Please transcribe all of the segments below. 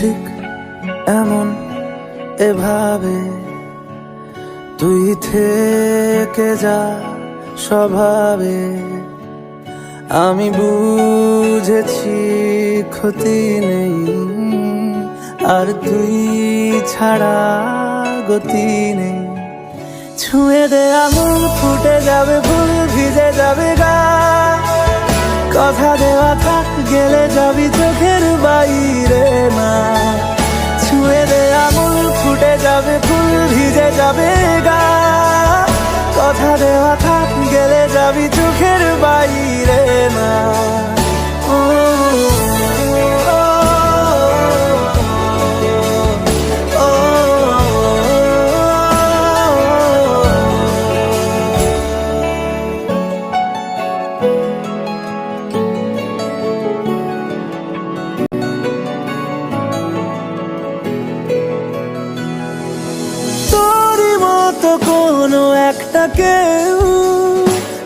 ঠিক এমন এভাবে তুই থেকে যা স্বভাবে। আমি বুঝেছি ক্ষতি নেই, আর তুই ছাড়া গতি নেই। ছুঁয়ে দে আঙুল, ফুটে যাবে ফুল, ভিজে যাবে গা। কথা দেওয়া থাক, গেলে যাবি চোখের বাইরে না। ছুঁয়ে দে আঙুল, ফুটে যাবে ফুল, ভিজে যাবে গা। কথা দেওয়া থাক, গেলে যাবি চোখের বাইরে না। তো কোনো একটা কেউ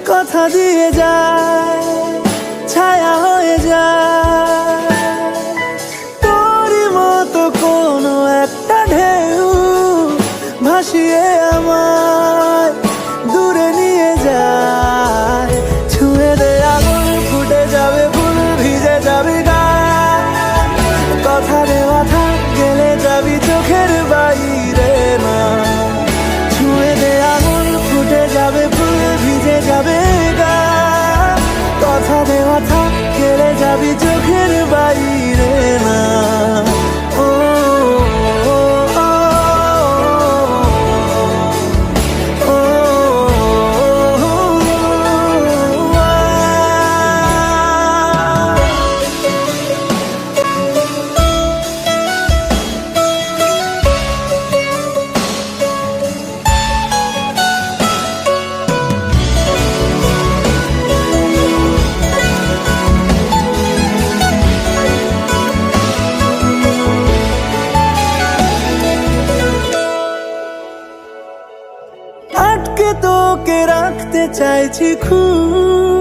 কথা দিয়ে যায়, ছায়া হয়ে যায়। তোরই মতো কোনো একটা ঢেউ ভাসিয়ে আমায় দূরে নিয়ে যায়। ছুঁয়ে দে আগুন, ফুটে যাবে ফুল, ভিজে যাবে গা। কথা দেওয়া থাক, গেলে যাবি চোখের বাইরে না। ছুঁয়ে দে আঙুল, ফুটে যাবে ফুল, ভিজে যাবে গা। কথা দেওয়া থাক, গেলে যাবি চোখের বাইরে না। আটকে তোকে রাখতে চাইছি খুব,